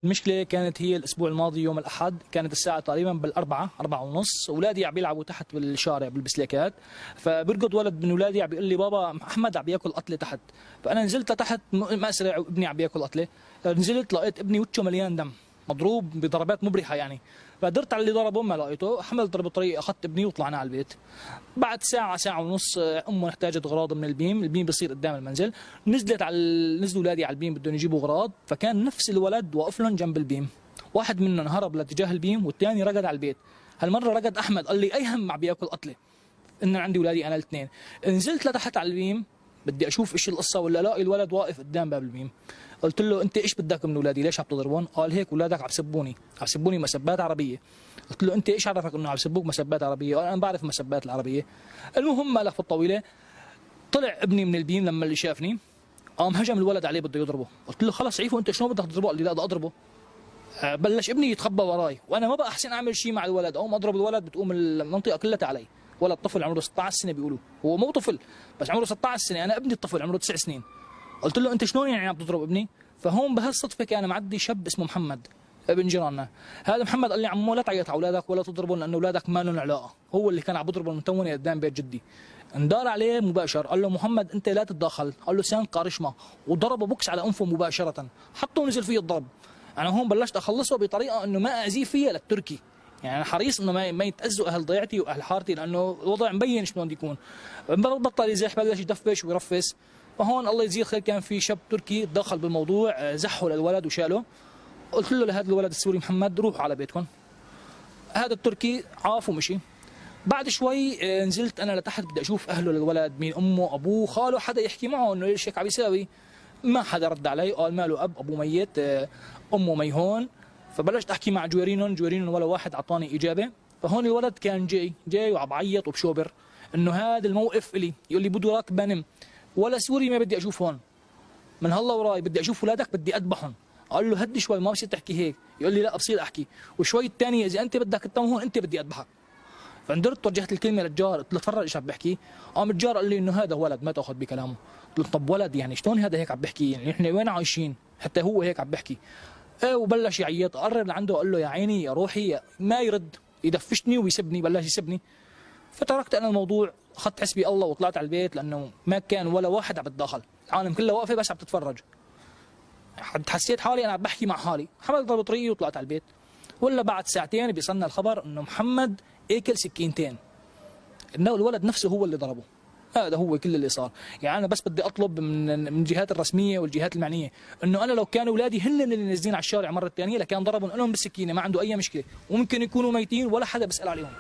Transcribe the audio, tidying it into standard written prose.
المشكلة كانت هي الأسبوع الماضي يوم الأحد، كانت الساعة تقريبا بالأربعة، 4:30، أولادي عم بيلعبوا تحت بالشارع بالبسليكات، فبرقد ولد من أولادي عم بيقول لي بابا أحمد عم بياكل قتلة تحت، فأنا نزلت لتحت مأسرع ابني عم بياكل قتلة، نزلت لقيت ابني وجهه مليان دم، مضروب بضربات مبرحة يعني، فقدرت على اللي ضربه ما لقيته، حملت بالطريق أخذت ابني وطلعنا على البيت. بعد ساعة ساعة ونص أمه احتاجت أغراض من البيم، البيم بيصير قدام المنزل، نزلوا أولادي على البيم بدهم يجيبوا أغراض، فكان نفس الولد واقف لهم جنب البيم، واحد منهم هرب لاتجاه البيم والثاني رقد على البيت، هالمرة رقد أحمد قال لي أيهم عم بياكل قتلة، إن عندي أولادي أنا الاثنين، نزلت لتحت على البيم بدي أشوف إيش القصة ولا لاقي الولد واقف قدام باب البيم. قلت له انت ايش بدك من اولادي؟ ليش عم تضربون؟ قال هيك اولادك عم يسبوني مسبات عربيه. قلت له انت ايش عرفك انه عم يسبوك مسبات عربيه؟ قال انا بعرف مسبات العربيه. المهم ما لف الطويله، طلع ابني من البيم لما اللي شافني قام هجم الولد عليه بده يضربه، قلت له خلص عيفو انت شلون بدك تضربه؟ قال لي لا بدي اضربه. بلش ابني يتخبى وراي وانا ما بقى احسن اعمل شيء مع الولد، اقوم اضرب الولد بتقوم المنطقه كلها علي. ولد طفل عمره 16 سنه بيقولوا، هو مو طفل بس عمره 16 سنه، انا ابني الطفل عمره 9 سنين. قلت له انت شلون يعني عم تضرب ابني؟ فهون بهالصدفه كان معدي شاب اسمه محمد ابن جيراننا، هذا محمد قال لي عمو لا تعيط على اولادك ولا تضربهم لانه اولادك ما لهم علاقه، هو اللي كان عم بضرب المتونه قدام بيت جدي. اندار عليه مباشر قال له محمد انت لا تتداخل، قال له سان قارشمه وضربه بوكس على انفه مباشره، حطه ونزل فيه الضرب. انا هون بلشت اخلصه بطريقه انه ما اذيه فيها للتركي، يعني انا حريص انه ما يتاذوا اهل ضيعتي واهل حارتي لانه الوضع مبين شلون بده يكون. بطل يزح بلش يدفش ويرفس، فهون الله يجزيه خير كان في شاب تركي تدخل بالموضوع زحه للولد وشاله. قلت له لهذا الولد السوري محمد روحوا على بيتكم. هذا التركي عاف ومشي. بعد شوي نزلت انا لتحت بدي اشوف اهله للولد، مين امه ابوه خاله، حدا يحكي معه انه ليش هيك عم يساوي. ما حدا رد علي، قال ماله ابوه ميت، امه ميهون. فبلشت احكي مع جويرينهم ولا واحد اعطاني اجابه. فهون الولد كان جاي وعم بعيط وبشوبر انه هذا الموقف الي، يقول لي بدو راك بنم ولا سوري ما بدي اشوف هون، من هلا وراي بدي اشوف اولادك بدي اذبحهم. قال له هدي شوي ما بصير تحكي هيك، يقول لي لا بصير احكي، وشوي الثانيه اذا انت بدك تتم هون انت بدي اذبحك. فندرت توجهت الكلمه للجار، قلت له تفرج ايش عم بحكي. قام الجار قال لي انه هذا ولد ما تاخذ بكلامه. قلت له طب ولد يعني شلون هذا هيك عم بحكي؟ يعني احنا وين عايشين حتى هو هيك عم بحكي؟ ايه وبلش يعيط، قرب لعنده قال له يا عيني يا روحي، ما يرد، يدفشني ويسبني، بلش يسبني. فتركت انا الموضوع، اخذت حسبي الله وطلعت على البيت لانه ما كان ولا واحد عم يتداخل، العالم كلها واقفه بس عم تتفرج. حسيت حالي انا عم بحكي مع حالي، حملت ضرب طريقي وطلعت على البيت. ولا بعد ساعتين بيصلنا الخبر انه محمد اكل سكينتين، انه الولد نفسه هو اللي ضربه. هذا هو كل اللي صار. يعني انا بس بدي اطلب من الجهات الرسميه والجهات المعنيه انه انا لو كانوا اولادي هن اللي نازلين على الشارع مره ثانيه لكان ضربهم لهم بالسكينه، ما عنده اي مشكله، وممكن يكونوا ميتين ولا حدا بيسال عليهم.